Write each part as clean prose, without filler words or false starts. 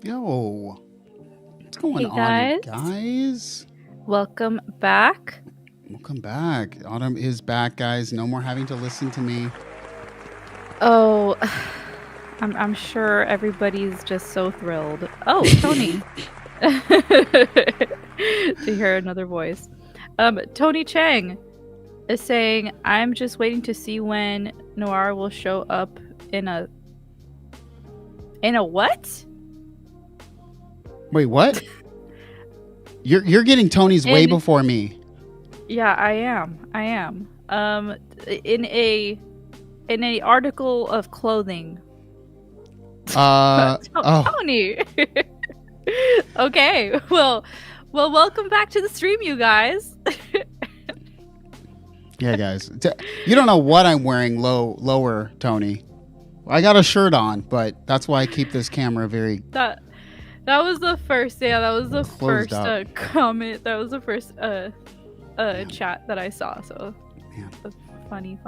Yo, what's going Hey on, guys, guys? welcome back. Welcome back. Autumn is back, guys. No more having to listen to me. Oh, I'm sure everybody's just so thrilled. Oh, Tony, to hear another voice. Tony Chang is saying, "I'm just waiting to see when Noir will show up in a what? Wait, what? You're getting Tony's way In before me. yeah, I am. In a article of clothing." Oh, Tony. Okay. Well, welcome back to the stream, you guys. yeah, guys. You don't know what I'm wearing lower, Tony. I got a shirt on, but that's why I keep this camera very That was the first. Yeah, that was the closed first up. comment. That was the first chat that I saw. So Man. funny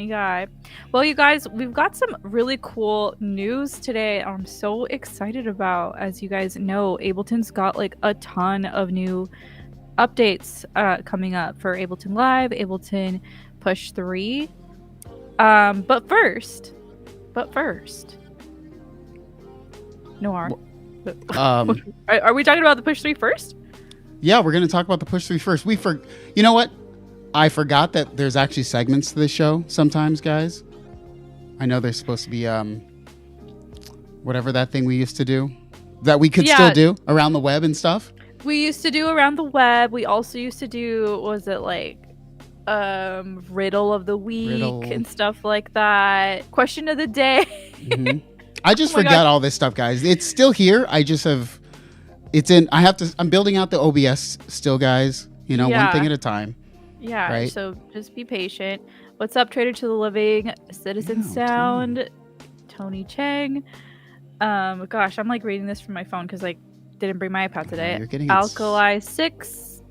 guy. Well, you guys, we've got some really cool news today. I'm so excited about. As you guys know, Ableton's got like a ton of new updates coming up for Ableton Live, Ableton Push 3. But first, Noir. Are we talking about the Push 3 first? Yeah, we're gonna talk about the Push 3 first. You know what? I forgot that there's actually segments to the show sometimes, guys. I know there's supposed to be whatever that thing we used to do that we could still do around the web and stuff. We used to do around the web. We also used to do, was it like riddle of the week and stuff like that. Question of the day. Mm-hmm. I just forgot all this stuff, guys. It's still here. I'm building out the OBS still, guys. You know, one thing at a time. Yeah, right? So just be patient. What's up, Trader to the Living, Citizen Sound, Tony Chang. Gosh, I'm like reading this from my phone because I didn't bring my iPad today. Alkali 6.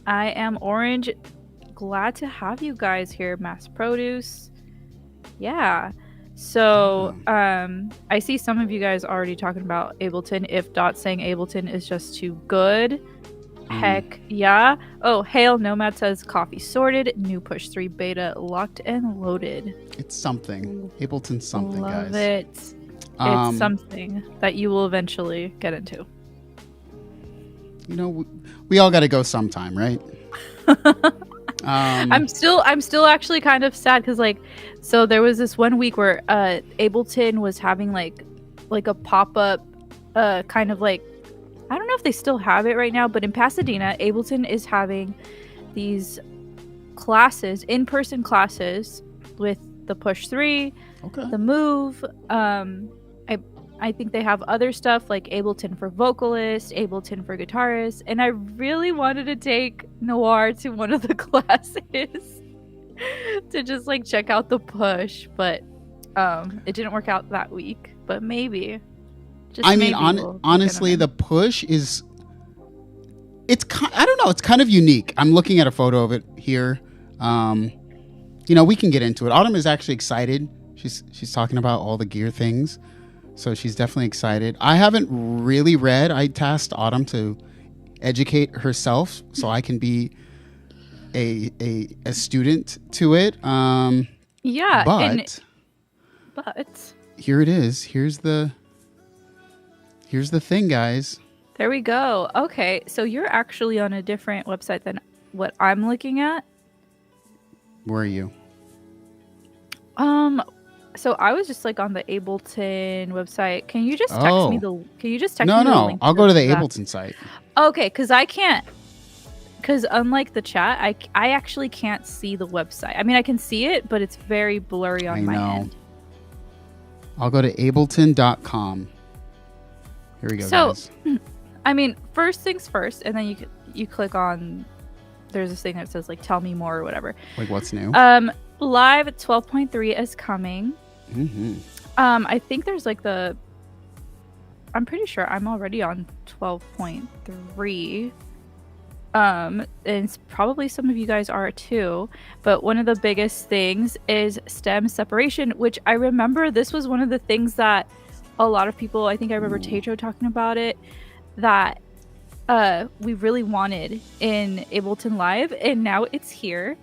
I am Orange. Glad to have you guys here. Mass Produce. Yeah. So I see some of you guys already talking about Ableton. If Dot saying Ableton is just too good. Heck yeah. Oh, Hail Nomad says coffee sorted. New Push 3 beta locked and loaded. It's something. Ableton's something, Love guys. It. It's something that you will eventually get into. You know, we all got to go sometime, right? I'm still actually kind of sad because so there was this one week where Ableton was having like a pop-up kind of like, I don't know if they still have it right now, but in Pasadena, Ableton is having these classes, in-person classes with the Push 3, the Move. I think they have other stuff like Ableton for vocalists, Ableton for guitarists, and I really wanted to take Noir to one of the classes to just like check out the Push, but it didn't work out that week. But maybe. Honestly, the Push is, I don't know, it's kind of unique. I'm looking at a photo of it here. You know, we can get into it. Autumn is actually excited. She's talking about all the gear things. So she's definitely excited. I haven't really read. I tasked Autumn to educate herself so I can be a student to it. Yeah. But here it is. Here's the thing, guys. There we go. Okay, so you're actually on a different website than what I'm looking at. Where are you? So I was just like on the Ableton website. Can you just text me the? Can you just text me the link? No. I'll go to the Ableton site. Okay, because I can't. Because unlike the chat, I actually can't see the website. I mean, I can see it, but it's very blurry on my end. I'll go to ableton.com. Here we go, guys. I mean, first things first, and then you click on. There's this thing that says like "Tell me more" or whatever. Like what's new? Live 12.3 is coming. Mm-hmm. I think there's like I'm pretty sure I'm already on 12.3. And probably some of you guys are too. But one of the biggest things is stem separation, which I remember this was one of the things that a lot of people, I think I remember Tejo talking about it, that we really wanted in Ableton Live, and now it's here.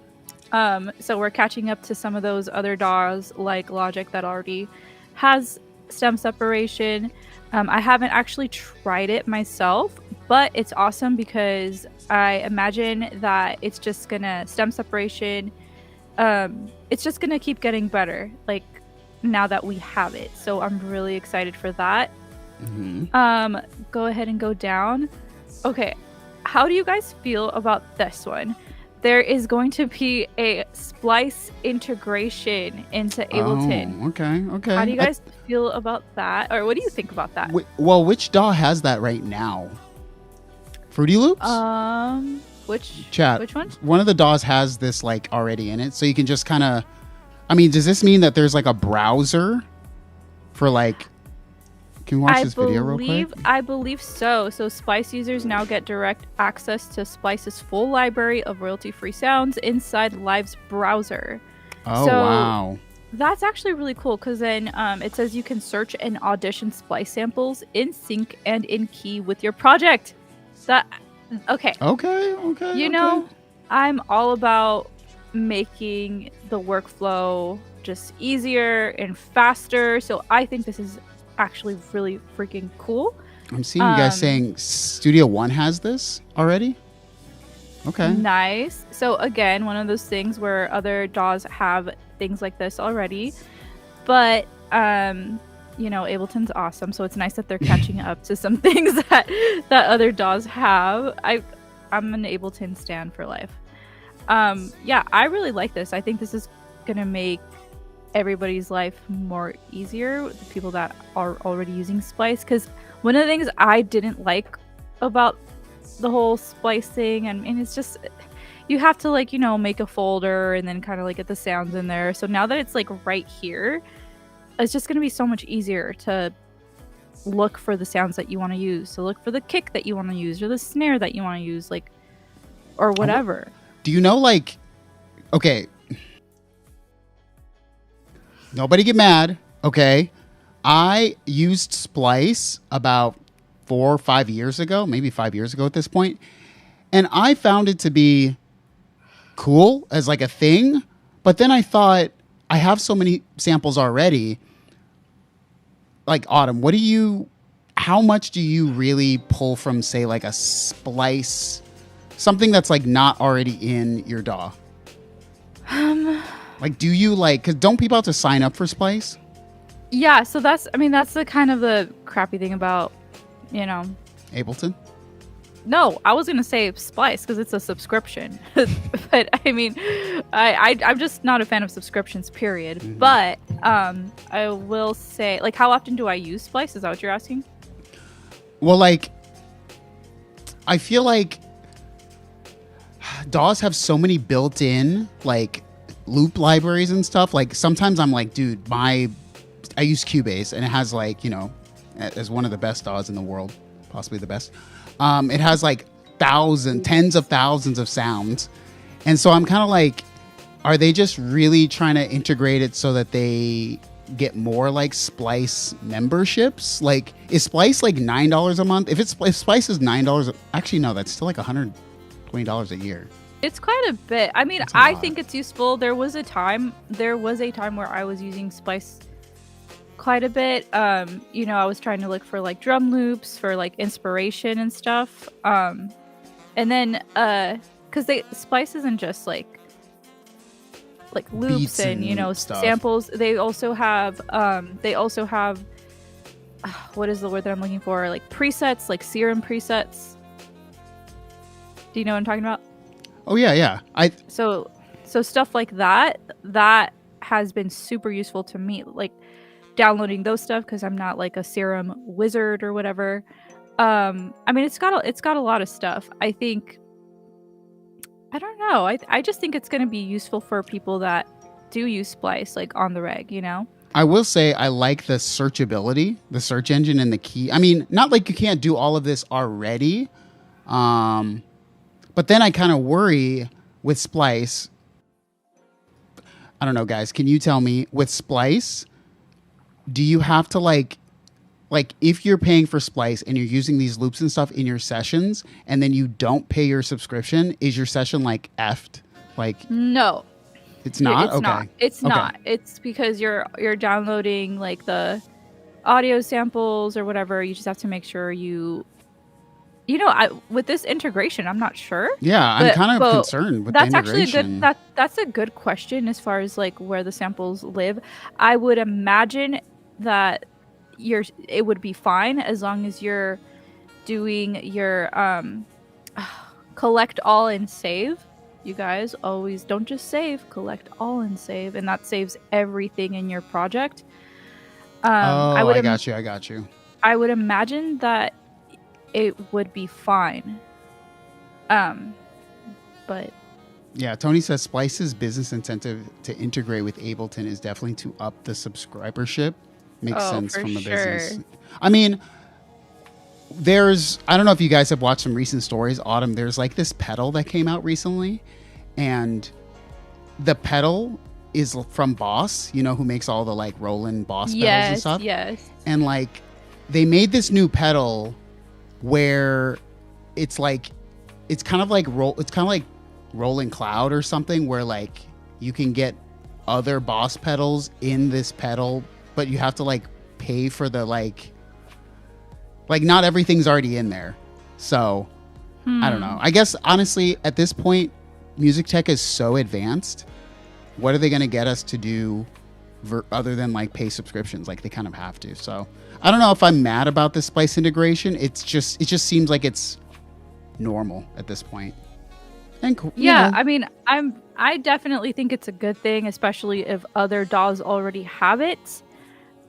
So we're catching up to some of those other DAWs like Logic that already has stem separation. I haven't actually tried it myself, but it's awesome because I imagine that it's just gonna stem separation. It's just gonna keep getting better, like now that we have it. So I'm really excited for that. Go ahead and go down. Okay, how do you guys feel about this one? There is going to be a splice integration into Ableton. Oh, okay. How do you guys feel about that? Or what do you think about that? Well, which DAW has that right now? Fruity Loops? Which one? One of the DAWs has this like already in it, so you can just kind of. I mean, does this mean that there's like a browser for like? Can we watch this video real quick? I believe so. So Splice users now get direct access to Splice's full library of royalty-free sounds inside Live's browser. Oh, wow. That's actually really cool because then it says you can search and audition Splice samples in sync and in key with your project. Okay. You know, I'm all about making the workflow just easier and faster. So I think this is actually really freaking cool. I'm seeing you guys saying Studio One has this already. Okay. Nice. So again, one of those things where other DAWs have things like this already, but you know, Ableton's awesome, so it's nice that they're catching up to some things that other DAWs have. I'm an Ableton stan for life. Yeah, I really like this. I think this is gonna make everybody's life more easier, the people that are already using Splice, because one of the things I didn't like about the whole Splice thing, and it's just, you have to like, you know, make a folder and then kind of like get the sounds in there. So now that it's like right here, it's just going to be so much easier to look for the sounds that you want to use, to look for the kick that you want to use or the snare that you want to use, like, or whatever. Do you know, like, okay, nobody get mad, okay? I used Splice about 4 or 5 years ago, maybe 5 years ago at this point, and I found it to be cool as like a thing, but then I thought, I have so many samples already. Like, Autumn, how much do you really pull from, say, like a Splice, something that's like not already in your DAW? Like, do you like, because don't people have to sign up for Splice? Yeah, so that's the kind of the crappy thing about, you know, Ableton? No, I was gonna say Splice because it's a subscription, but I mean, I'm just not a fan of subscriptions, period. Mm-hmm. But I will say, like, how often do I use Splice? Is that what you're asking? Well, like, I feel like DAWs have so many built-in like loop libraries and stuff. Like, sometimes I'm like, dude, I use Cubase and it has like, you know, as one of the best DAWs in the world, possibly the best. It has like tens of thousands of sounds. And so I'm kind of like, are they just really trying to integrate it so that they get more like Splice memberships? Like, is Splice like $9 a month? If Splice is $9, actually, no, that's still like $120 a year. It's quite a bit. I mean, I think it's useful. There was a time where I was using Splice quite a bit. You know, I was trying to look for like drum loops for like inspiration and stuff. And then because Splice isn't just like loops and you know stuff. Samples. They also have what is the word that I'm looking for? Like presets, like Serum presets. Do you know what I'm talking about? Oh yeah. So stuff like that has been super useful to me. Like downloading those stuff because I'm not like a Serum wizard or whatever. I mean, it's got a lot of stuff. I think, I don't know. I just think it's going to be useful for people that do use Splice like on the reg, you know? I will say I like the searchability, the search engine and the key. I mean, not like you can't do all of this already. But then I kind of worry with Splice. I don't know, guys. Can you tell me with Splice, do you have to like like if you're paying for Splice and you're using these loops and stuff in your sessions, and then you don't pay your subscription, is your session like effed? Like no, it's not. it's okay, not. It's not. It's because you're downloading like the audio samples or whatever. You just have to make sure with this integration, I'm not sure. Yeah, I'm kind of concerned with that's the actually integration. that's a good question as far as like where the samples live. I would imagine that it would be fine as long as you're doing your collect all and save. You guys always don't just save, collect all and save, and that saves everything in your project. I got you. I would imagine that it would be fine. But yeah, Tony says Splice's business incentive to integrate with Ableton is definitely to up the subscribership. Makes sense from the business. I mean, I don't know if you guys have watched some recent stories, Autumn. There's like this pedal that came out recently, and the pedal is from Boss, who makes all the like Roland Boss pedals and stuff. Yes. And like they made this new pedal where it's kind of like Rolling Cloud or something, where like you can get other Boss pedals in this pedal, but you have to like pay for the like not everything's already in there. So I don't know. I guess honestly at this point, music tech is so advanced. What are they going to get us to do other than like pay subscriptions? Like they kind of have to. So I don't know if I'm mad about this Splice integration. It just seems like it's normal at this point. And yeah, I mean, I definitely think it's a good thing, especially if other DAWs already have it.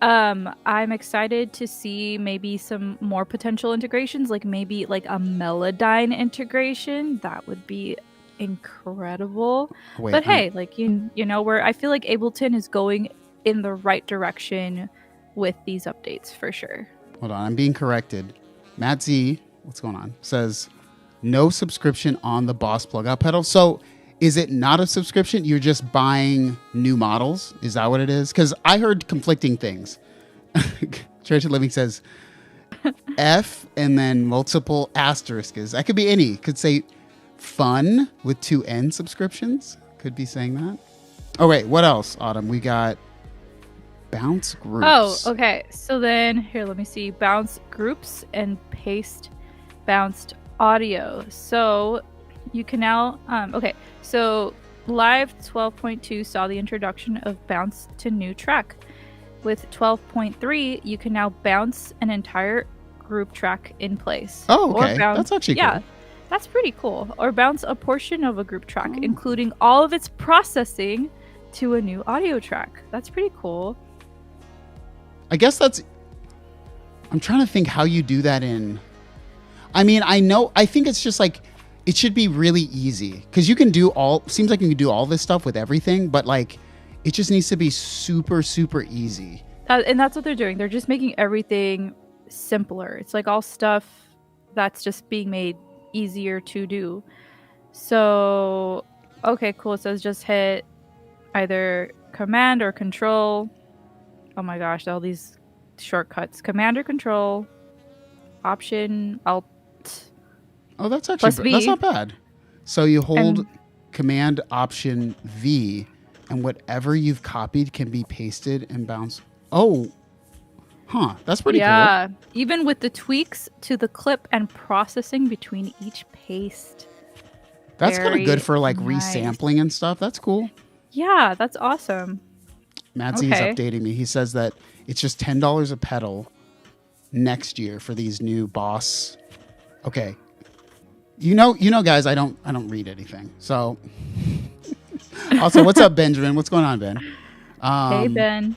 I'm excited to see maybe some more potential integrations, like maybe like a Melodyne integration. That would be incredible. Hey, like where I feel like Ableton is going in the right direction with these updates for sure. Hold on, I'm being corrected. Matt Z, what's going on? Says no subscription on the Boss plug-out pedal. So is it not a subscription? You're just buying new models? Is that what it is? Because I heard conflicting things. Church of Living says F and then multiple asterisks. That could be any. Could say fun with 2 N subscriptions. Could be saying that. Oh, wait. What else, Autumn? We got bounce groups. Oh, okay. So then here, let me see. Bounce groups and paste bounced audio. So you can now, so Live 12.2 saw the introduction of bounce to new track. With 12.3, you can now bounce an entire group track in place. Oh, okay. That's actually cool. That's pretty cool. Or bounce a portion of a group track, including all of its processing to a new audio track. That's pretty cool. I guess I'm trying to think how you do that in... I mean, I think it's just like, it should be really easy because you can do seems like you can do all this stuff with everything, but like it just needs to be super, super easy. And that's what they're doing. They're just making everything simpler. It's like all stuff that's just being made easier to do. So, okay, cool. It says just hit either command or control. Oh my gosh, all these shortcuts. Command or control, option, alt. Oh, that's actually that's not bad. So you hold command option V, and whatever you've copied can be pasted and bounced. Oh, that's pretty cool. Yeah, even with the tweaks to the clip and processing between each paste. That's kind of good for like resampling and stuff. That's cool. Yeah, that's awesome. Matt Z is updating me. He says that it's just $10 a pedal next year for these new Boss. Okay. You know, guys, I don't read anything. So also, what's up, Benjamin? What's going on, Ben? Hey, Ben.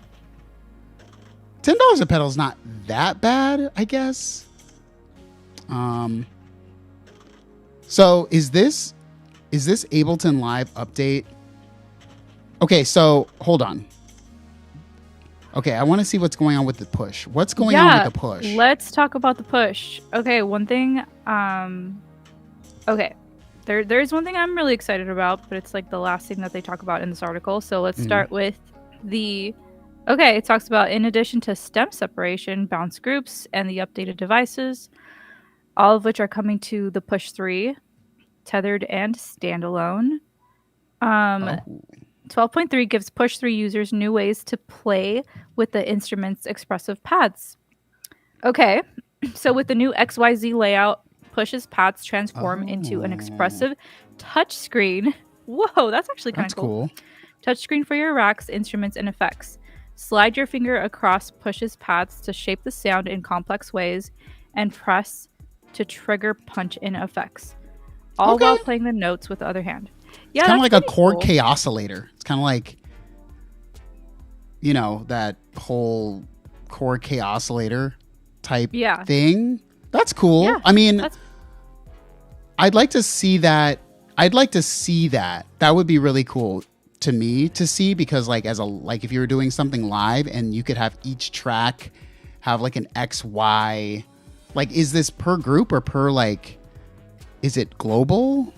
$10 a pedal is not that bad, I guess. So is this Ableton Live update? Okay, so hold on. Okay, I want to see what's going on with the push. What's going on with the push? Let's talk about the push. Okay, one thing. Okay, there's one thing I'm really excited about, but it's like the last thing that they talk about in this article. So let's start with the Okay, it talks about in addition to stem separation, bounce groups, and the updated devices, all of which are coming to the Push 3, tethered and standalone. Oh. 12.3 gives Push 3 users new ways to play with the instrument's expressive pads. Okay, so with the new XYZ layout, Push's pads transform into an expressive touchscreen. Whoa, that's actually kind of cool. Touchscreen for your racks, instruments, and effects. Slide your finger across Push's pads to shape the sound in complex ways, and press to trigger punch-in effects, all while playing the notes with the other hand. Yeah, it's kind of like a chord K-oscillator. It's kind of like, you know, that whole chord K-oscillator type thing. That's cool. Yeah, I mean, I'd like to see that. That would be really cool to me to see, because like if you were doing something live and you could have each track have like an XY, like is this per group or per like, is it global?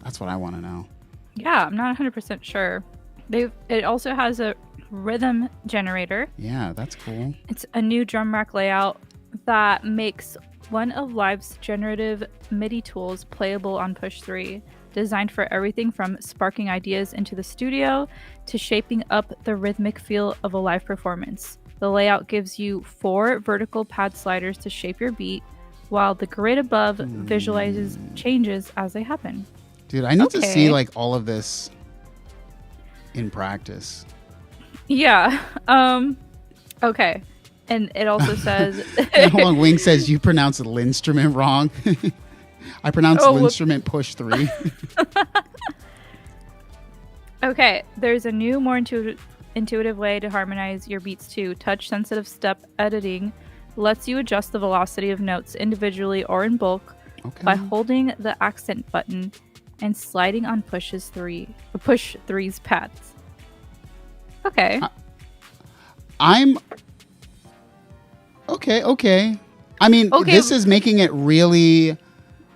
That's what I want to know. Yeah, I'm not 100% sure. It also has a rhythm generator. Yeah, that's cool. It's a new drum rack layout that makes one of Live's generative MIDI tools playable on Push 3, designed for everything from sparking ideas into the studio to shaping up the rhythmic feel of a live performance. The layout gives you 4 vertical pad sliders to shape your beat, while the grid above visualizes changes as they happen. Dude, I need to see like all of this in practice. Yeah. Okay. And it also says... Hold on, Wing says you pronounce the instrument wrong. I pronounce the instrument Push 3. Okay. There's a new, more intuitive way to harmonize your beats too. Touch-sensitive step editing lets you adjust the velocity of notes individually or in bulk by holding the accent button and sliding on Push 3's pads. Okay. I'm okay. I mean, this is making it really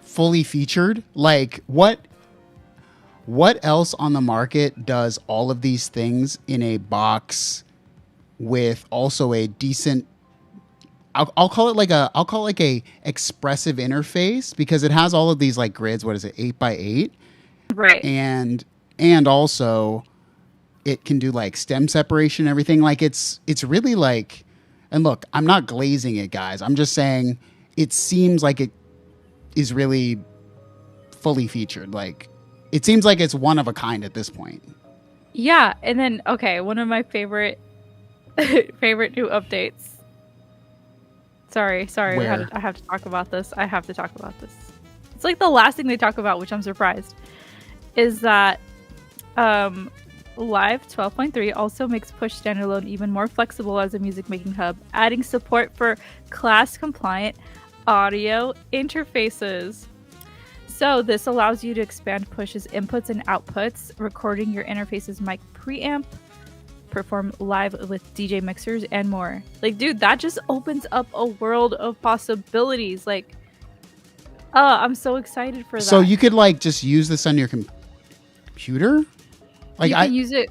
fully featured. Like, what else on the market does all of these things in a box with also a decent, I'll call it like a expressive interface, because it has all of these like grids. What is it, 8x8? Right. And also it can do like stem separation and everything. Like it's really like, and look, I'm not glazing it, guys. I'm just saying it seems like it is really fully featured. Like it seems like it's one of a kind at this point. Yeah. And then, one of my favorite new updates. Sorry. I have to talk about this. It's like the last thing they talk about, which I'm surprised, is that Live 12.3 also makes Push Standalone even more flexible as a music making hub, adding support for class-compliant audio interfaces. So this allows you to expand Push's inputs and outputs, recording your interface's mic preamp, perform live with DJ mixers, and more. Like, dude, that just opens up a world of possibilities. Like, I'm so excited for that. So you could like just use this on your computer? Like, you can use it.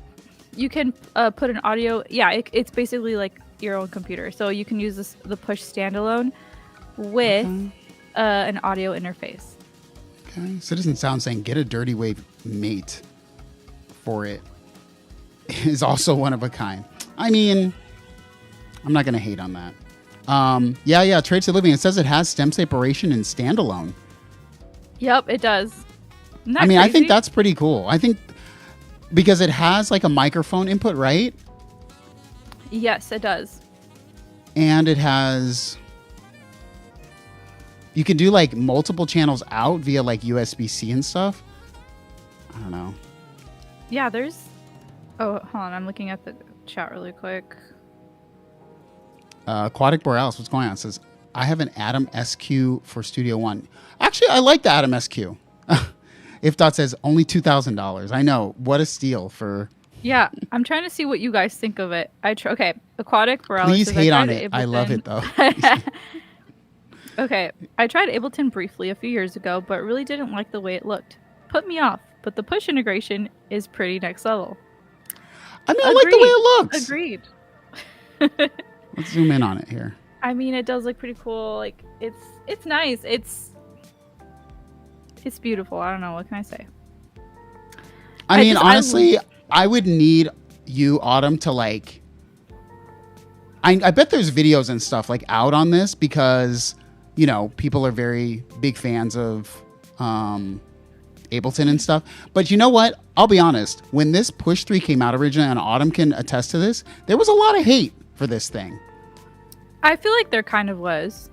You can put an audio. Yeah, it's basically like your own computer. So you can use the Push Standalone with an audio interface. Okay. Citizen Sound saying get a Dirty Wave mate for it is also one of a kind. I mean, I'm not going to hate on that. Yeah. Trades to Living. It says it has stem separation and standalone. Yep, it does. I mean, crazy? I think that's pretty cool. I think because it has like a microphone input, right? Yes, it does. And it has, you can do like multiple channels out via like USB-C and stuff. I don't know. Yeah, there's, hold on. I'm looking at the chat really quick. Aquatic Borealis, what's going on? It says, I have an Atom SQ for Studio One. Actually, I like the Atom SQ. If Dot says only $2,000. I know. What a steal for... Yeah, I'm trying to see what you guys think of it. Aquatic Borealis. Please hate on it. I love it, though. Okay, I tried Ableton briefly a few years ago, but really didn't like the way it looked. Put me off, but the Push integration is pretty next level. I mean, I like the way it looks. Agreed. Let's zoom in on it here. I mean, it does look pretty cool. Like it's nice. It's beautiful. I don't know, what can I say? I mean, honestly, I would need you, Autumn, to like. I bet there's videos and stuff like out on this because, you know, people are very big fans of Ableton and stuff. But you know what? I'll be honest. When this Push 3 came out originally, and Autumn can attest to this, there was a lot of hate for this thing. I feel like there kind of was.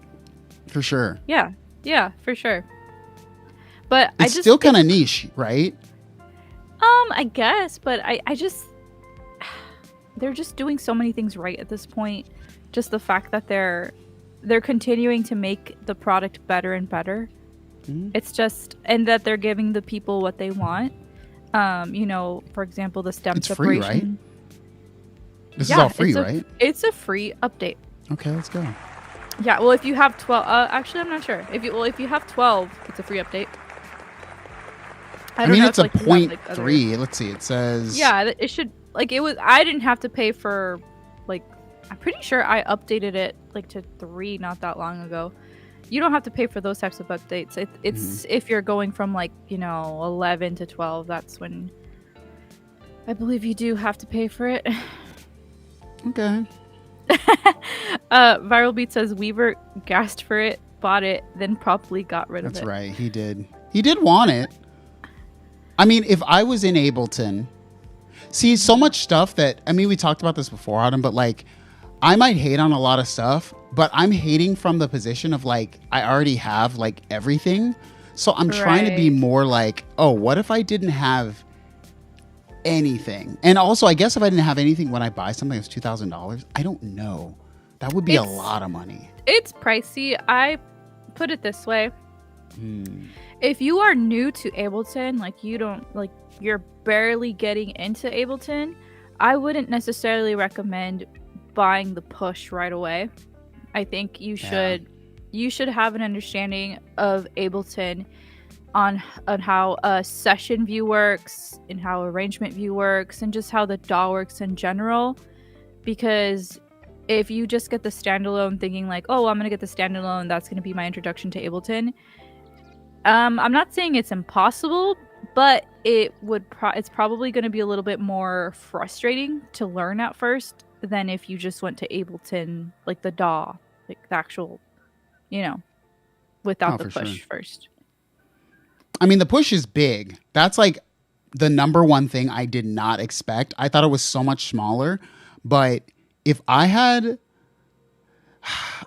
For sure. Yeah, for sure. But it's still kind of niche, right? I guess, but I just they're just doing so many things right at this point. Just the fact that they're continuing to make the product better and better. Mm-hmm. It's just, and that they're giving the people what they want. You know, for example, the stem separation. Free, right? This is all free, right? It's a free update. Okay, let's go. Yeah, well, if you have 12, actually, I'm not sure. If you have 12, it's a free update. I mean, it's a 0.3. Let's see. It says. Yeah, it should. Like, it was. I didn't have to pay for. Like, I'm pretty sure I updated it like to 3 not that long ago. You don't have to pay for those types of updates. It's if you're going from like 11 to 12. That's when I believe you do have to pay for it. Okay. Viral Beat says Weaver gassed for it, bought it, then promptly got rid of it. That's right. He did. He did want it. I mean, if I was in Ableton, see, so much stuff that, I mean, we talked about this before, Adam, but like, I might hate on a lot of stuff, but I'm hating from the position of like, I already have like everything. So I'm trying to be more like, oh, what if I didn't have anything? And also, I guess if I didn't have anything when I buy something that's $2,000, I don't know. That would be a lot of money. It's pricey. I put it this way. If you are new to Ableton, like you're barely getting into Ableton, I wouldn't necessarily recommend buying the Push right away. I think you should have an understanding of Ableton on how a session view works and how arrangement view works and just how the DAW works in general. Because if you just get the standalone thinking like, oh, I'm going to get the standalone, that's going to be my introduction to Ableton. I'm not saying it's impossible, but it's probably going to be a little bit more frustrating to learn at first than if you just went to Ableton, like the DAW, like the actual, without the Push first. I mean, the Push is big. That's like the number one thing I did not expect. I thought it was so much smaller, but if I had,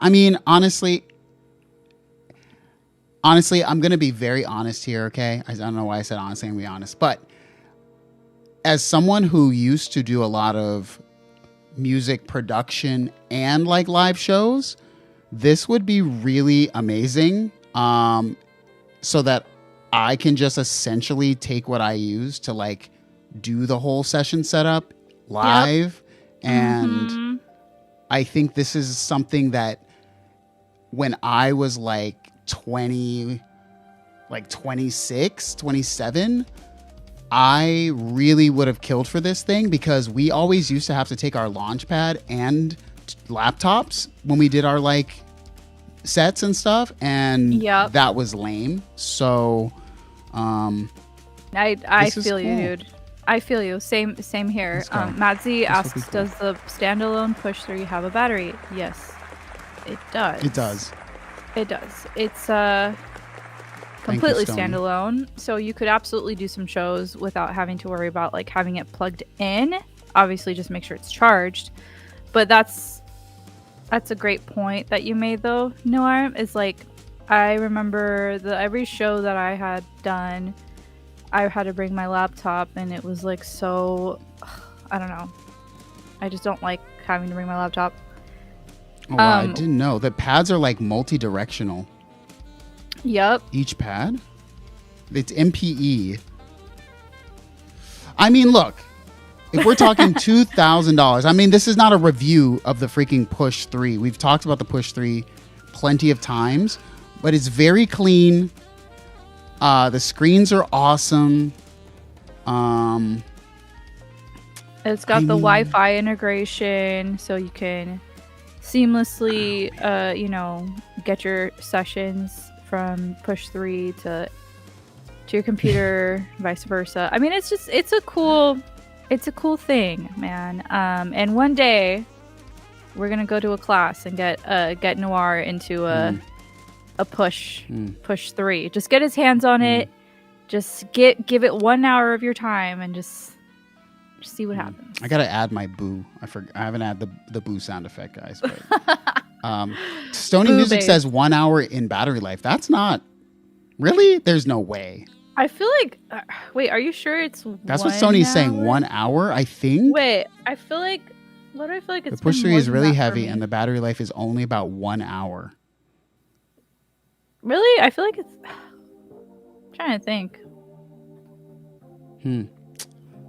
I mean, honestly, I'm going to be very honest here, okay? I don't know why I said honestly, I'm going to be honest. But as someone who used to do a lot of music production and like live shows, this would be really amazing, so that I can just essentially take what I use to like do the whole session setup live. Yep. And I think this is something that when I was like 20, like 26, 27, I really would have killed for this thing, because we always used to have to take our Launchpad and laptops when we did our like sets and stuff, and that was lame. So I feel you, dude. I feel you. Same here. Madzi asks, cool. Does the standalone Push 3 have a battery? Yes, it does. It does. It's completely standalone, so you could absolutely do some shows without having to worry about like having it plugged in. Obviously, just make sure it's charged. But that's a great point that you made, though, Noir. Is like, I remember every show that I had done, I had to bring my laptop, and it was like so, I don't know. I just don't like having to bring my laptop. Oh, wow, I didn't know. The pads are like multi-directional. Yep. Each pad? It's MPE. I mean, look, if we're talking $2,000, I mean, this is not a review of the freaking Push 3. We've talked about the Push 3 plenty of times, but it's very clean. The screens are awesome. It's got the Wi-Fi integration, so you can seamlessly, get your sessions from push 3 to your computer, vice versa. I mean, it's a cool thing, man. And one day we're gonna go to a class and get Noir into a push 3. Just get his hands on it. Just give it 1 hour of your time and just see what happens. I gotta add my boo. I haven't added the boo sound effect, guys. But, Stony Music says 1 hour in battery life. That's not really. There's no way. I feel like. Wait, are you sure it's? That's what Sony's saying. 1 hour, I think. Wait, I feel like. What do I feel like? It's the push 3 is really heavy, and the battery life is only about 1 hour. Really, I feel like it's. I'm trying to think.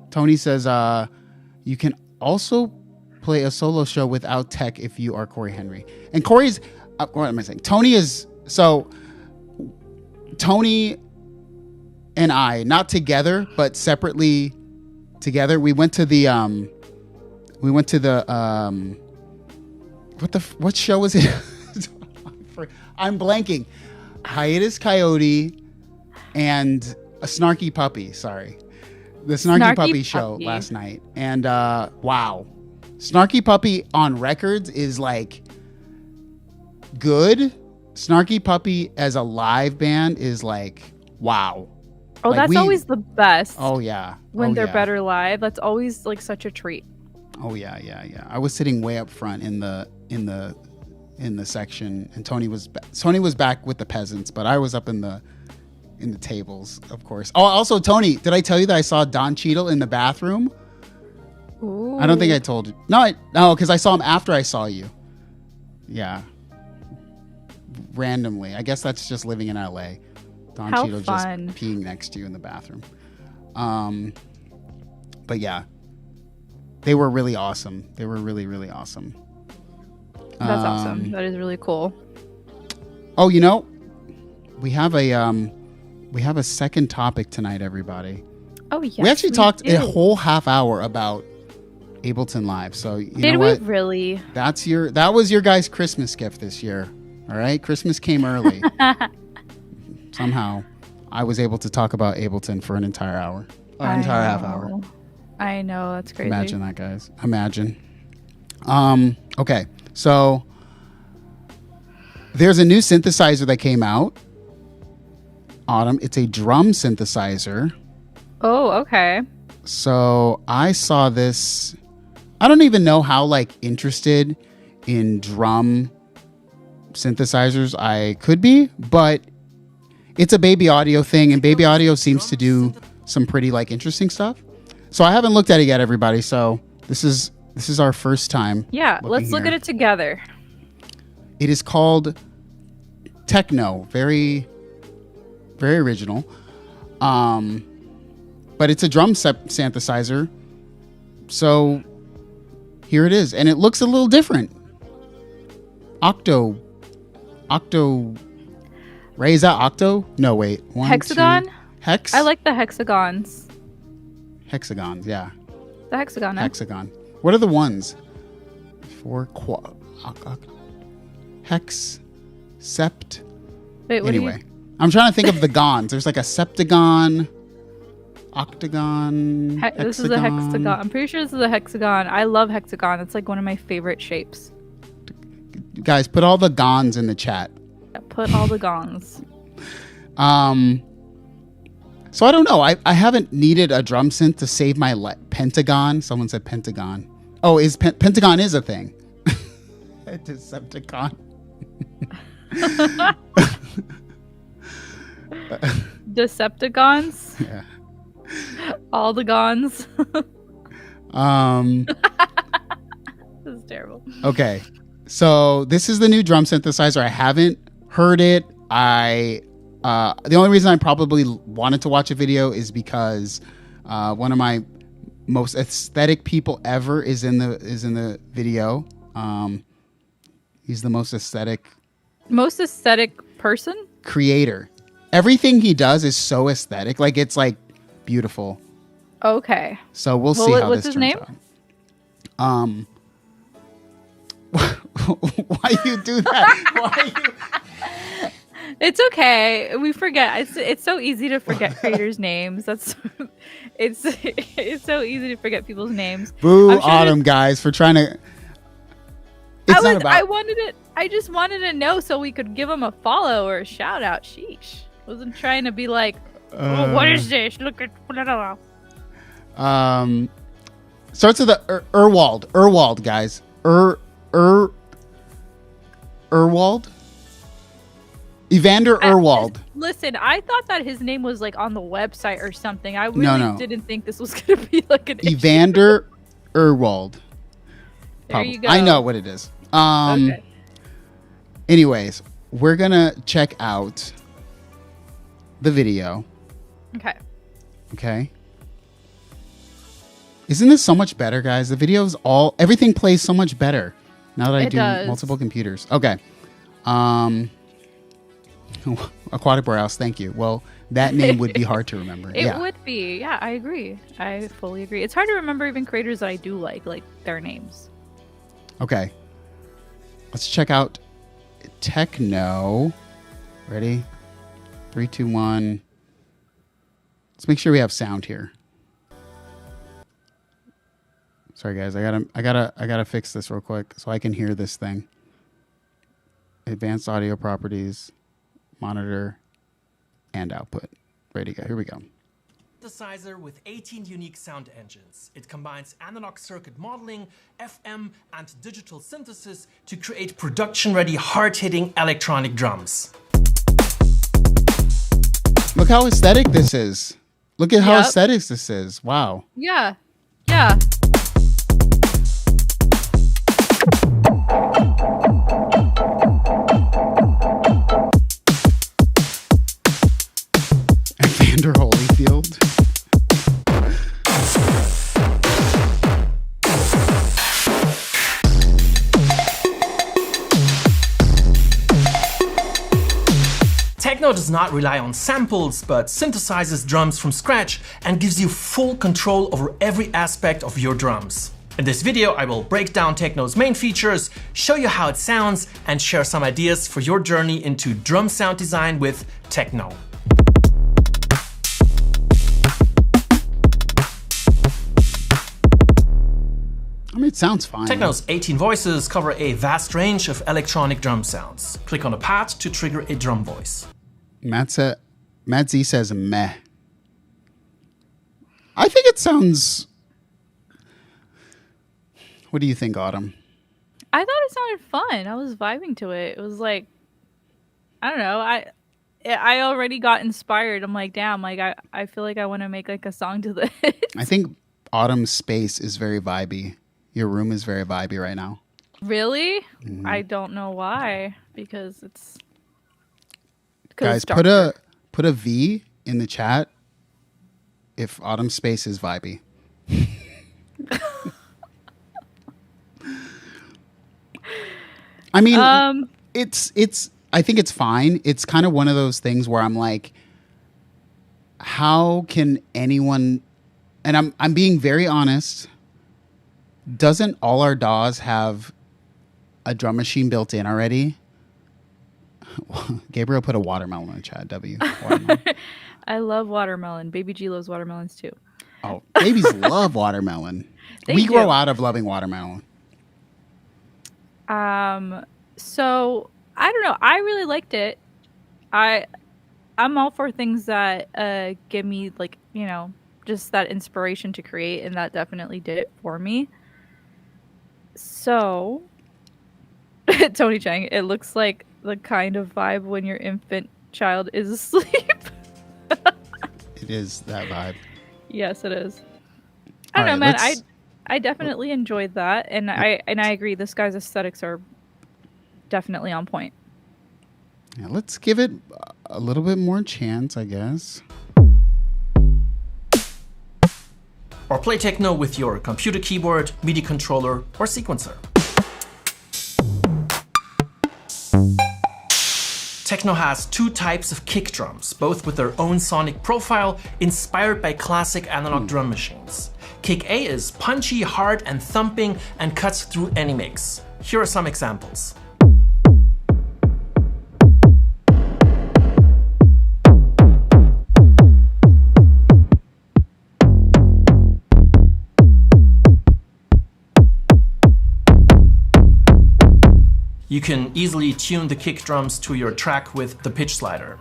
Tony says, you can also play a solo show without tech if you are Corey Henry. And Corey's, what am I saying? Tony and I, not together, but separately together, we went to the, what show was it? I'm blanking. Hiatus Coyote and a Snarky Puppy, sorry. The Snarky Puppy show last night. And wow. Snarky Puppy on records is like good. Snarky Puppy as a live band is like wow. Oh, like that's always the best. Oh yeah. When they're better live. That's always like such a treat. Oh yeah. I was sitting way up front in the section, and Tony was back with the peasants, but I was up in the tables, of course. Oh, also, Tony, did I tell you that I saw Don Cheadle in the bathroom? Ooh. I don't think I told you. No, because I saw him after I saw you. Yeah. Randomly. I guess that's just living in LA. Don Cheadle just peeing next to you in the bathroom. But yeah. They were really awesome. They were really, really awesome. That's awesome. That is really cool. Oh, we have a second topic tonight, everybody. Oh, yes. We actually talked a whole half hour about Ableton Live. So you know what? Did we really? That was your guys' Christmas gift this year. All right, Christmas came early. Somehow, I was able to talk about Ableton for an entire hour, entire half hour. I know, that's crazy. Imagine that, guys. Imagine. Okay, so there's a new synthesizer that came out. Autumn. It's a drum synthesizer. Oh, okay. So I saw this. I don't even know how interested in drum synthesizers I could be, but it's a Baby Audio thing, and Baby Audio seems to do some pretty interesting stuff. So I haven't looked at it yet, everybody. So this is our first time. Yeah, let's look at it together. It is called Techno. Very, very original. But it's a drum synthesizer. So here it is. And it looks a little different. Octo. Ray, is that octo? No, wait. Hexagon? 2, hex? I like the hexagons. Hexagons, yeah. The hexagon. Hexagon. What are the ones? 4 hex, sept. Wait, what anyway, I'm trying to think of the gons. There's a septagon, octagon, hexagon. This is a hexagon. I'm pretty sure this is a hexagon. I love hexagon. It's one of my favorite shapes. Guys, put all the gons in the chat. Yeah, put all the gons. So I don't know. I haven't needed a drum synth to save my pentagon. Someone said pentagon. Oh, pentagon is a thing. Decepticon. Decepticons? Yeah. All the gons. This is terrible. Okay. So this is the new drum synthesizer. I haven't heard it. The only reason I probably wanted to watch a video is because one of my most aesthetic people ever is in the video. He's the most aesthetic person? Creator. Everything he does is so aesthetic. It's beautiful. Okay. So we'll see how what's this his turns name? out. Why you do that? Why you? It's okay. We forget. It's so easy to forget creators' names. It's so easy to forget people's names. Boo, Autumn, guys, for trying to. I just wanted to know so we could give them a follow or a shout out. Sheesh. Wasn't trying to be like, oh, what is this? Look at. Starts with the Urwald, guys. Urwald. Evander Urwald. Listen, I thought that his name was like on the website or something. I really didn't think this was going to be like an Evander Urwald. There you go. I know what it is. Okay. Anyways, we're going to check out the video. Okay. Isn't this so much better, guys? The video's everything plays so much better now that I do multiple computers. Okay. Aquatic Borealis, thank you. Well, that name would be hard to remember. It would be. Yeah, I agree. I fully agree. It's hard to remember even creators that I do like their names. Okay. Let's check out Techno. Ready? 3, 2, 1. Let's make sure we have sound here. Sorry guys, I gotta fix this real quick so I can hear this thing. Advanced audio properties, monitor, and output. Ready to go. Here we go. Synthesizer with 18 unique sound engines. It combines analog circuit modeling, FM, and digital synthesis to create production-ready, hard-hitting electronic drums. Look how aesthetic this is. Look at how aesthetic this is. Wow. Yeah. Evander Holyfield. Techno does not rely on samples, but synthesizes drums from scratch and gives you full control over every aspect of your drums. In this video, I will break down Techno's main features, show you how it sounds, and share some ideas for your journey into drum sound design with Techno. I mean, it sounds fine. Techno's 18 voices cover a vast range of electronic drum sounds. Click on a pad to trigger a drum voice. Matt Z says meh. I think it sounds... What do you think, Autumn? I thought it sounded fun. I was vibing to it. It was like, I don't know. I already got inspired. I'm like, damn, like I feel like I want to make like a song to this. I think Autumn's space is very vibey. Your room is very vibey right now. Really? Mm-hmm. I don't know why. Because it's... Guys, put a V in the chat if Autumn's space is vibey. I mean, I think it's fine. It's kind of one of those things where I'm like, how can anyone, and I'm being very honest, doesn't all our DAWs have a drum machine built in already? Gabriel put a watermelon in the chat. Watermelon. I love watermelon. Baby G loves watermelons too. Oh, babies love watermelon. We grow out of loving watermelon. So I don't know. I really liked it. I'm all for things that give me like, you know, just that inspiration to create, and that definitely did it for me. So Tony Chang, it looks like the kind of vibe when your infant child is asleep. It is that vibe. Yes, it is. I don't know, man. I definitely enjoyed that, and I agree. This guy's aesthetics are definitely on point. Yeah, let's give it a little bit more chance, I guess. Or play techno with your computer keyboard, MIDI controller, or sequencer. Techno has two types of kick drums, both with their own sonic profile, inspired by classic analog drum machines. Kick A is punchy, hard, and thumping and cuts through any mix. Here are some examples. You can easily tune the kick drums to your track with the pitch slider.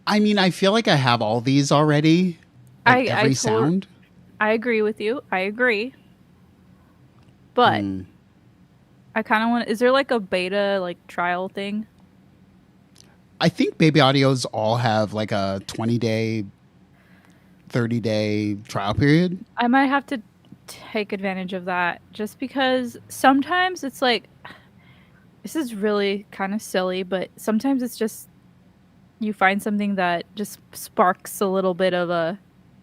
I mean, I feel like I have all these already. Like every sound. I agree with you. I agree. But I kind of want. Is there like a beta like trial thing? I think Baby Audios all have like a 20-day, 30-day trial period. I might have to take advantage of that just because sometimes it's like, this is really kind of silly, but sometimes it's just you find something that just sparks a little bit of a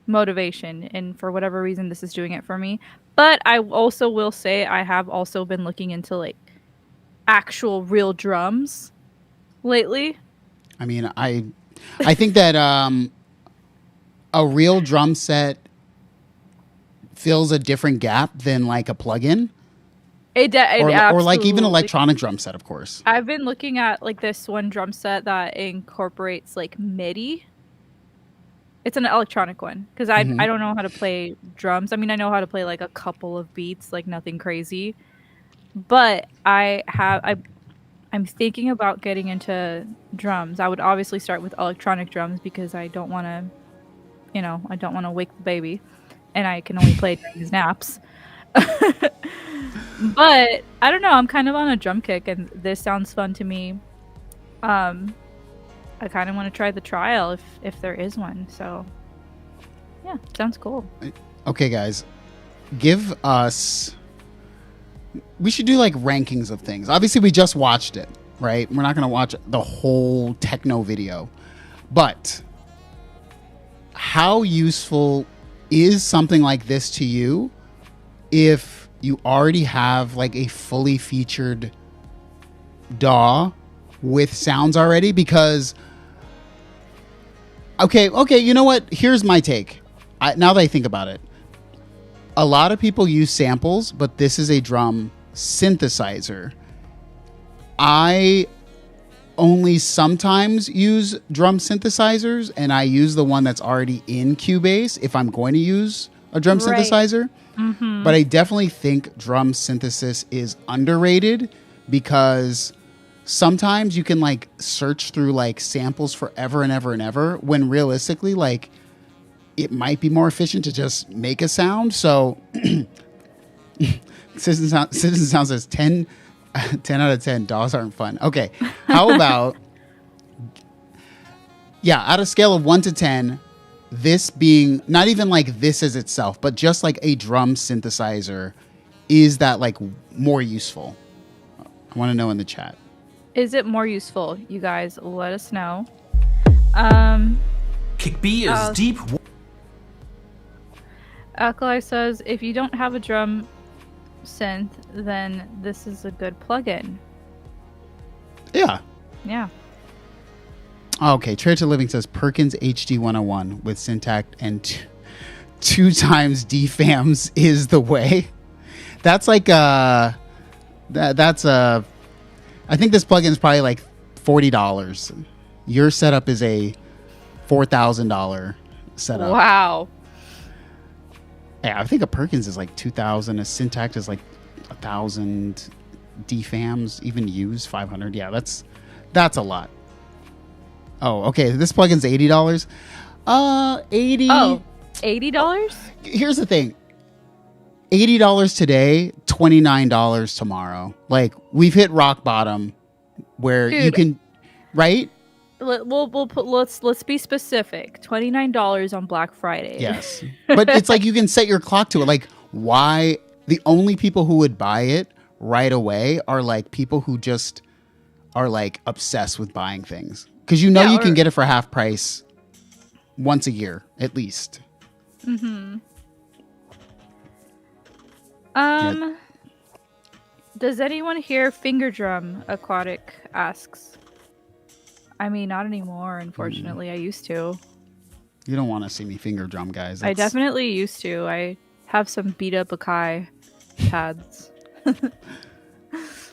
motivation, and for whatever reason this is doing it for me. But I also will say I have also been looking into like actual real drums lately. I mean, I think that a real drum set fills a different gap than like a plugin. Or like even electronic drum set, of course. I've been looking at like this one drum set that incorporates like MIDI. It's an electronic one because I don't know how to play drums. I mean, I know how to play like a couple of beats, like nothing crazy. But I'm thinking about getting into drums. I would obviously start with electronic drums because I don't want to, I don't want to wake the baby, and I can only play during his naps. But I don't know. I'm kind of on a drum kick, and this sounds fun to me. I kind of want to try the trial if there is one. So, yeah, sounds cool. Okay, guys, give us. We should do like rankings of things. Obviously, we just watched it, right? We're not going to watch the whole techno video, but how useful is something like this to you if you already have like a fully featured DAW with sounds already? Because okay, you know what? Here's my take. Now that I think about it, a lot of people use samples, but this is a drum synthesizer. I only sometimes use drum synthesizers, and I use the one that's already in Cubase if I'm going to use a drum synthesizer. Mm-hmm. But I definitely think drum synthesis is underrated because sometimes you can like search through like samples forever and ever and ever when realistically like it might be more efficient to just make a sound. So Citizen Sound says 10 out of 10 DAWs aren't fun. Okay. How about, out of scale of 1 to 10, this being not even like this as itself, but just like a drum synthesizer, is that like more useful? I want to know in the chat. Is it more useful? You guys let us know. Kick B is deep. Alkali says, if you don't have a drum synth, then this is a good plugin. Yeah. Yeah. Okay, Trade Living says Perkins HD 101 with Syntact and 2 times DFAMs is the way. That's like I think this plugin is probably like $40. Your setup is a $4,000 setup. Wow. Yeah, I think a Perkins is like 2,000. A Syntact is like 1,000. DFAMs, even used, 500. Yeah, that's a lot. Oh, okay. This plugin's $80. $80. Oh, $80? Here's the thing. $80 today, $29 tomorrow. Like we've hit rock bottom where you can, right? Let's be specific. $29 on Black Friday. Yes, but it's like you can set your clock to it. Like why the only people who would buy it right away are like people who just are like obsessed with buying things because you can get it for half price once a year at least. Mm-hmm. Does anyone hear finger drum? Aquatic asks. I mean, not anymore, unfortunately. I used to. You don't want to see me finger drum, guys. I definitely used to. I have some beat up Akai pads.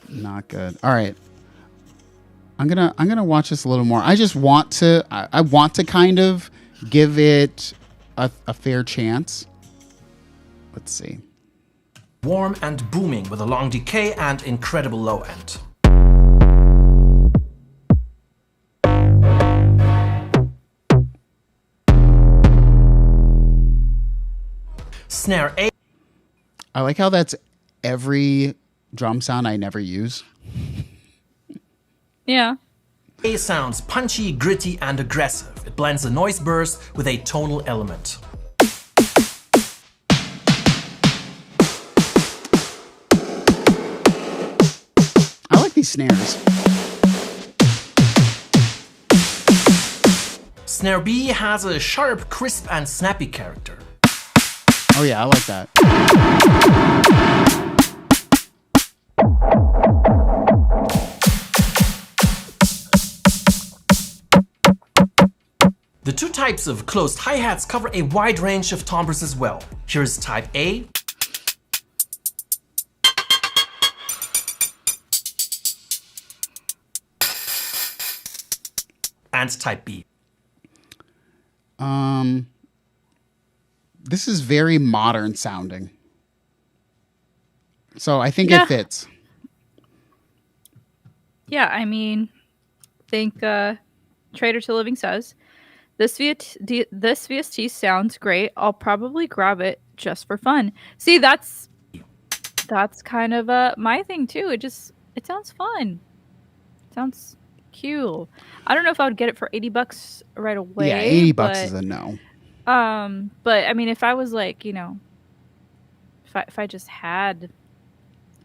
Not good. All right. I'm gonna watch this a little more. I just want to I want to kind of give it a fair chance. Let's see. Warm and booming with a long decay and incredible low end. Snare A. I like how that's every drum sound I never use. Yeah. A sounds punchy, gritty, and aggressive. It blends a noise burst with a tonal element. I like these snares. Snare B has a sharp, crisp, and snappy character. Oh yeah, I like that. The two types of closed hi-hats cover a wide range of timbres as well. Here's type A. And type B. This is very modern sounding. So I think Yeah. it fits. Yeah, I mean, think Trader to Living says, this VST sounds great. I'll probably grab it just for fun. See, that's kind of my thing too. It sounds fun. It sounds cute. I don't know if I would get it for $80 right away. Yeah, $80 is a no. But I mean, if I was like, you know, if I just had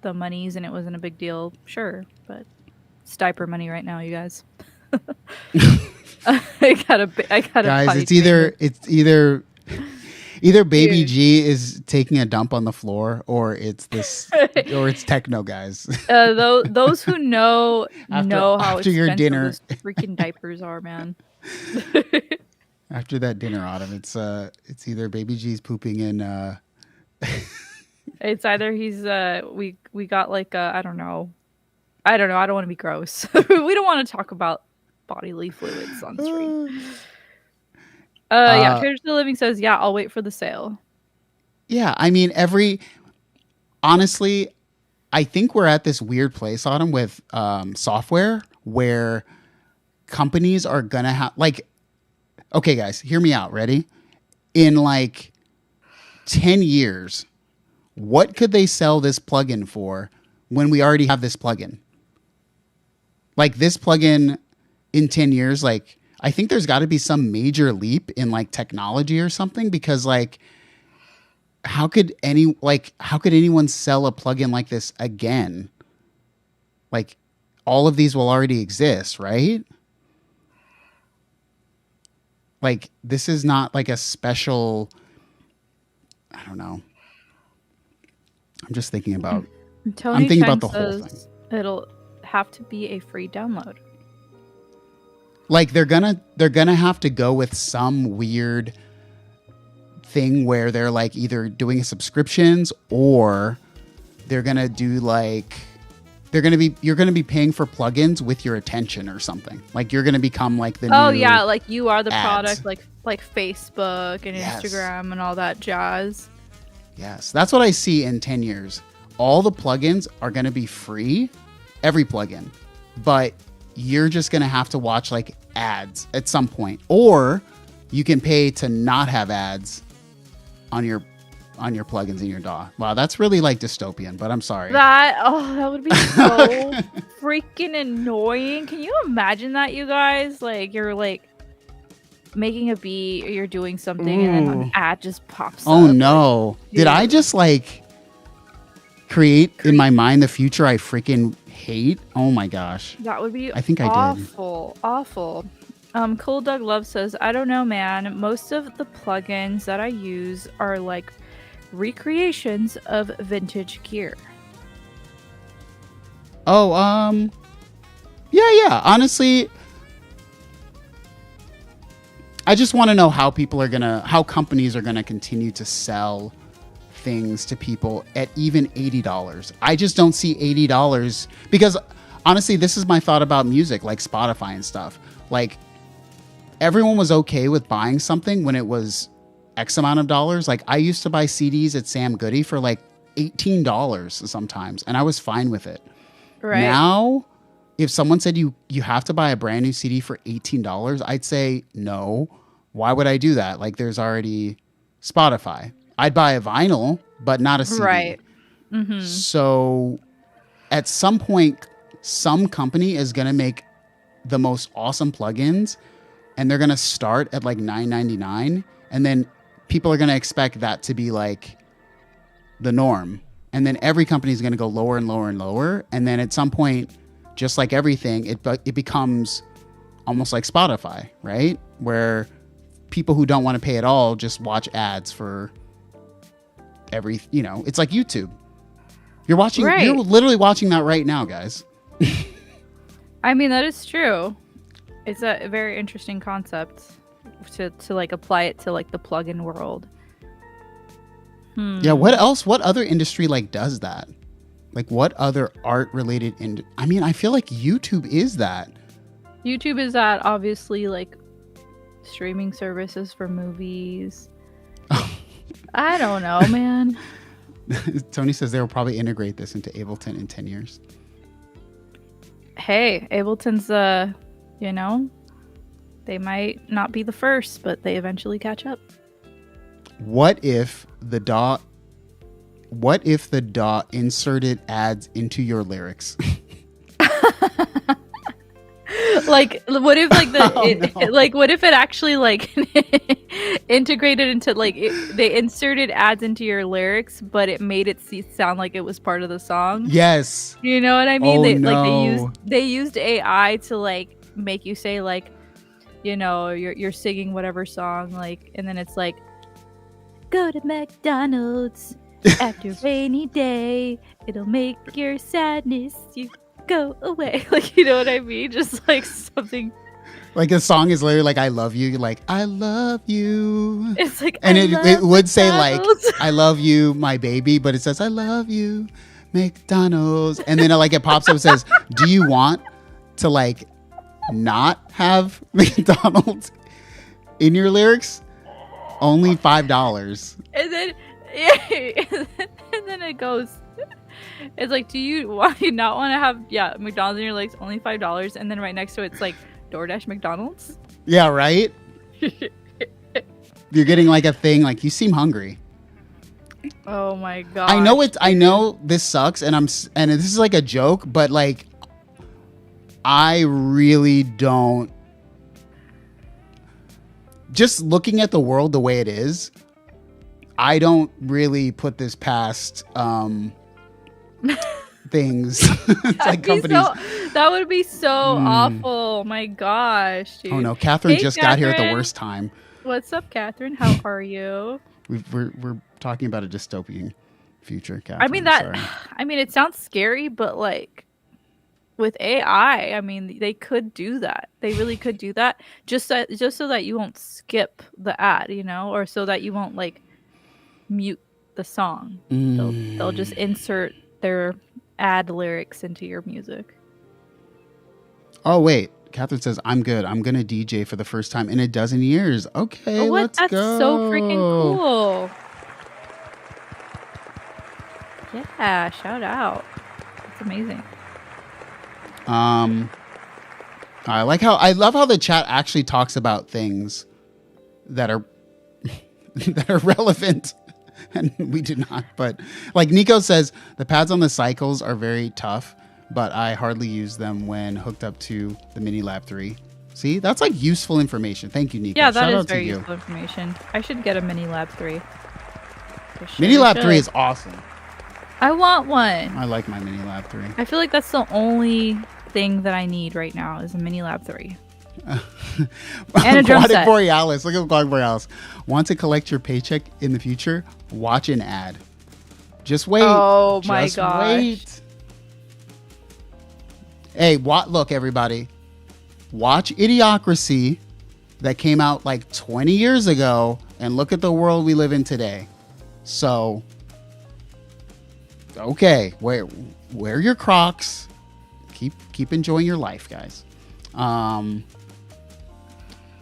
the monies and it wasn't a big deal, sure. But it's diaper money right now, you guys. I gotta Guys, it's either Baby Dude. G is taking a dump on the floor, or it's techno, guys. Those who know know how after your expensive dinner. those freaking diapers are, man. After that dinner, Autumn, it's either Baby G's pooping in. It's either he's we got like I don't know. I don't want to be gross. We don't want to talk about bodily fluids on stream. Yeah, Trader to the Living says, yeah, I'll wait for the sale. Yeah, I mean, honestly, I think we're at this weird place, Autumn, with software where companies are gonna have like, okay, guys, hear me out. Ready? In like 10 years, what could they sell this plugin for when we already have this plugin? Like this plugin in 10 years, like I think there's got to be some major leap in like technology or something, because like how could anyone sell a plugin like this again? Like all of these will already exist, right? Like this is not like a special, I don't know. I'm just thinking about Tony I'm thinking Chang about the whole thing. says it'll have to be a free download. Like they're gonna have to go with some weird thing where they're like either doing subscriptions, or they're gonna do like you're gonna be paying for plugins with your attention or something. Like you're gonna become like the new Yeah, like you are the ads. product, like Facebook and Yes. Instagram and all that jazz. Yes, that's what I see in 10 years. All the plugins are gonna be free, every plugin, but you're just gonna have to watch like ads at some point, or you can pay to not have ads on your plugins in your DAW. Wow, that's really like dystopian, but I'm sorry. That would be so freaking annoying. Can you imagine that, you guys? Like you're like making a beat or you're doing something and then an ad just pops up. Oh no. Like, Did I dude. just like create in my mind the future I freaking hate? Oh my gosh. That would be I think I did. awful. Cool Doug Love says, I don't know, man. Most of the plugins that I use are like recreations of vintage gear. Oh, yeah. Honestly, I just want to know how companies are gonna continue to sell things to people at even $80. I just don't see $80 because honestly, this is my thought about music, like Spotify and stuff. Like, everyone was okay with buying something when it was X amount of dollars. Like, I used to buy CDs at Sam Goody for like $18 sometimes, and I was fine with it. Right. Now, if someone said you have to buy a brand new CD for $18, I'd say no. Why would I do that? Like, there's already Spotify. I'd buy a vinyl, but not a CD. Right. Mm-hmm. So at some point, some company is going to make the most awesome plugins, and they're going to start at like $9.99, and then people are going to expect that to be like the norm. And then every company is going to go lower and lower and lower. And then at some point, just like everything, it becomes almost like Spotify, right? Where people who don't want to pay at all just watch ads for it's like YouTube. You're literally watching that right now, guys. I mean, that is true. It's a very interesting concept to like apply it to like the plugin world. Yeah, what else? What other industry like does that? Like, what other art related I mean, I feel like YouTube is that. YouTube is that, obviously, like streaming services for movies. I don't know, man. Tony says they will probably integrate this into Ableton in 10 years. Hey, Ableton's they might not be the first, but they eventually catch up. What if the DAW inserted ads into your lyrics? Like, what if like what if it actually like integrated into like they inserted ads into your lyrics, but it made it sound like it was part of the song? Yes. You know what I mean? Oh, they used AI to like make you say like, you're singing whatever song, like, and then it's like, go to McDonald's after rainy day, it'll make your sadness go away. Like, you know what I mean? Just like something. Like, a song is literally like, I love you. You're like, I love you. It's like, and it would say like, I love you, my baby, but it says, I love you, McDonald's. And then it pops up and says, do you want to like not have McDonald's in your lyrics? Only $5. And then it goes, it's like, do you not want to have McDonald's in your lyrics? Only $5. And then right next to it, it's like DoorDash McDonald's. Yeah, right. You're getting like a thing like, you seem hungry. Oh my god. I know this sucks, and this is like a joke, but like, I really don't. Just looking at the world the way it is, I don't really put this past things. Like companies. That would be so awful. My gosh, dude. Oh no, Catherine just got here at the worst time. What's up, Catherine? How are you? We're talking about a dystopian future, Catherine. I mean, it sounds scary, but like with AI, I mean, they could do that. They really could do that. Just so that you won't skip the ad, or so that you won't like mute the song. They'll just insert their ad lyrics into your music. Oh wait, Catherine says, I'm good. I'm gonna DJ for the first time in a dozen years. Okay, let's go. That's so freaking cool. Yeah, shout out. That's amazing. I love how the chat actually talks about things that are that are relevant, and we do not. But like Nico says, the pads on the cycles are very tough, but I hardly use them when hooked up to the Mini Lab 3. See, that's like useful information. Thank you, Nico. Yeah, that is very useful information. I should get a Mini Lab 3. Mini Lab 3 is awesome. I want one. I like my Mini Lab 3. I feel like that's the only thing that I need right now is a Mini Lab 3. And a drum set. Borealis. Look at Quad Borealis. Want to collect your paycheck in the future? Watch an ad. Just wait. Oh my gosh. Wait. Hey, look, everybody. Watch Idiocracy that came out like 20 years ago and look at the world we live in today. So, okay, wear your Crocs. Keep enjoying your life, guys.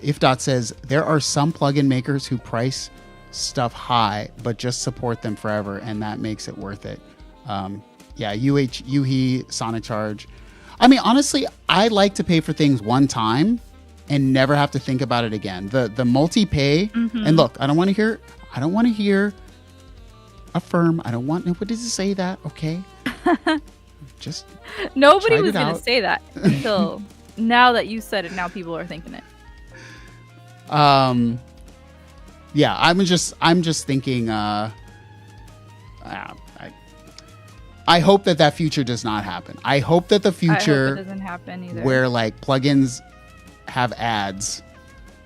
If Dot says there are some plugin makers who price stuff high but just support them forever, and that makes it worth it. Yeah, Yuhi, Sonicharge. I mean, honestly, I like to pay for things one time and never have to think about it again. The multi-pay, and look, I don't want to hear affirm. I don't want nobody to say that, okay? Just nobody was going to say that until now that you said it. Now people are thinking it. Yeah, I'm just thinking, I hope that future does not happen. I hope that the future I hope it doesn't happen either. Where like plugins have ads.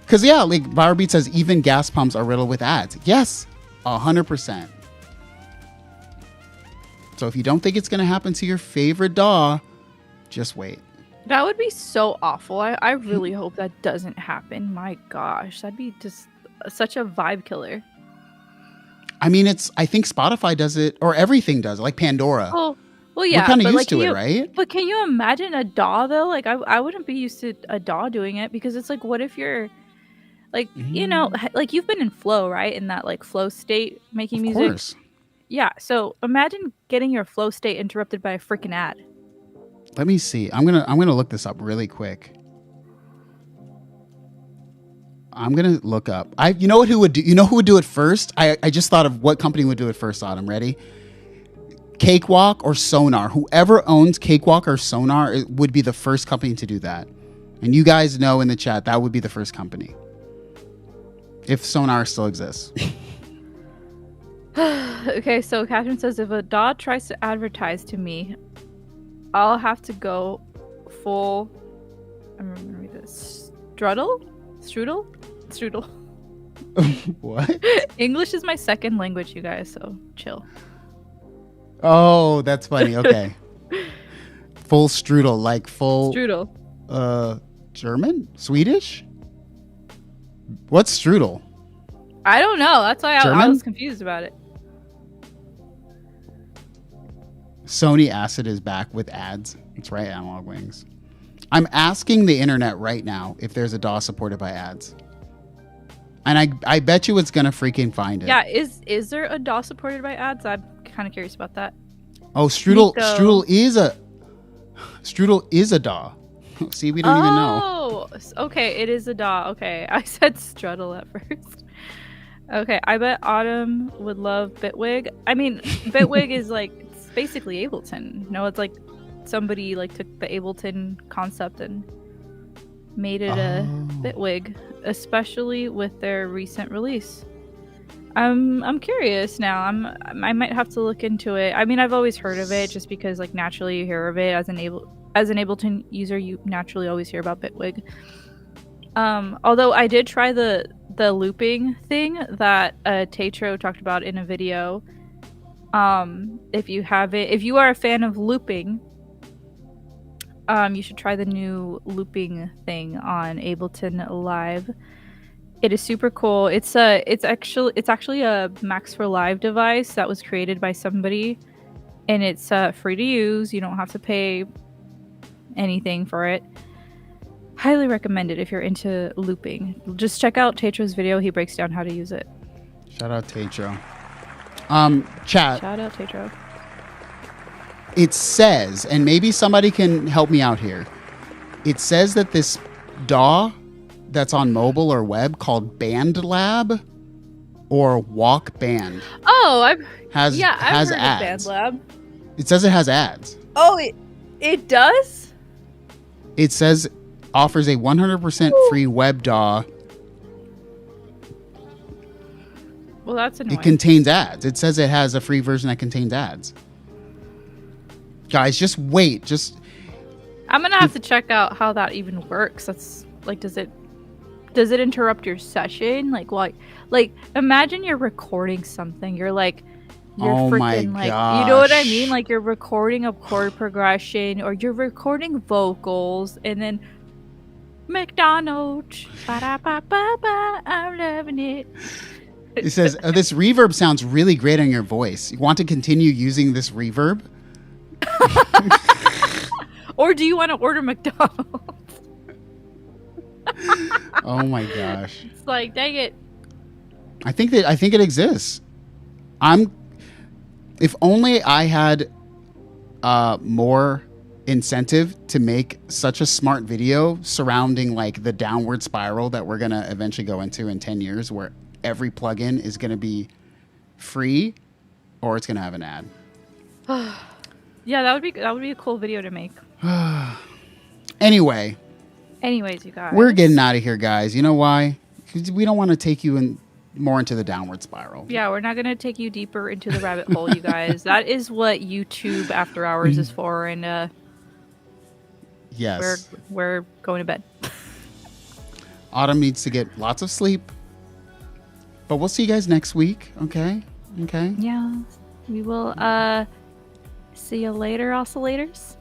Cause yeah, like Virobeat says, even gas pumps are riddled with ads. Yes, 100%. So if you don't think it's going to happen to your favorite DAW, just wait. That would be so awful. I really hope that doesn't happen. My gosh, that'd be just such a vibe killer. I mean, I think Spotify does it, or everything does it, like Pandora. Well, yeah. We're kind of used to it, right? But can you imagine a DAW, though? Like, I wouldn't be used to a DAW doing it, because it's like, what if you're, like, you know, like, you've been in flow, right? In that, like, flow state, making music. Of course. Yeah, so imagine getting your flow state interrupted by a freaking ad. Let me see. I'm gonna look this up really quick. I'm gonna look up. You know who would do it first? I just thought of what company would do it first. Autumn, ready? Cakewalk or Sonar. Whoever owns Cakewalk or Sonar would be the first company to do that. And you guys know in the chat that would be the first company. If Sonar still exists. Okay, so Catherine says, if a DAW tries to advertise to me, I'll have to go full. I'm gonna read this. Strudel. What? English is my second language, you guys. So chill. Oh, that's funny. Okay. Full strudel, like full strudel. German, Swedish. What's strudel? I don't know. That's why I was confused about it. Sony Acid is back with ads. That's right, Analog Wings. I'm asking the internet right now if there's a DAW supported by ads. And I bet you it's going to freaking find it. Yeah, is there a DAW supported by ads? I'm kind of curious about that. Oh, Strudel is a DAW. See, we don't even know. Oh, okay, it is a DAW. Okay, I said Strudel at first. Okay, I bet Autumn would love Bitwig. I mean, Bitwig is like, it's basically Ableton. No, it's like somebody like took the Ableton concept and made it a Bitwig, especially with their recent release. I'm curious now. I might have to look into it. I mean, I've always heard of it just because like naturally you hear of it as an Ableton user, you naturally always hear about Bitwig. Although I did try the looping thing that Tetro talked about in a video. If you are a fan of looping, you should try the new looping thing on Ableton Live. It is super cool. It's actually a Max for Live device that was created by somebody, and it's free to use. You don't have to pay anything for it. Highly recommend it if you're into looping. Just check out Tetro's video. He breaks down how to use it. Shout out Tetro. Chat. Shout out Tetro. It says, and maybe somebody can help me out here. It says that this DAW that's on mobile or web called BandLab or Walk Band. Oh, I've heard ads. Of BandLab. It says it has ads. Oh, it does? It says offers a 100% free web DAW. Well, that's annoying. It contains ads. It says it has a free version that contains ads. Guys, just wait. I'm gonna have to check out how that even works. That's like, does it interrupt your session? Like, what? Like, imagine you're recording something. You're like you're Oh my freaking like, you know what I gosh. mean? Like you're recording a chord progression or you're recording vocals and then McDonald's, ba-da-ba-ba-ba, I'm loving it. It says, this reverb sounds really great on your voice. You want to continue using this reverb? Or do you want to order McDonald's? Oh my gosh. It's like, dang it. I think it exists. If only I had more incentive to make such a smart video surrounding like the downward spiral that we're gonna eventually go into in 10 years, where every plugin is gonna be free or it's gonna have an ad. Yeah, that would be a cool video to make. Anyways, you guys. we're getting out of here, guys. You know why? Because we don't want to take you more into the downward spiral. Yeah, we're not going to take you deeper into the rabbit hole, you guys. That is what YouTube After Hours is for, and Yes. we're going to bed. Autumn needs to get lots of sleep. But we'll see you guys next week, okay? Okay? Yeah, we will see you later, oscillators.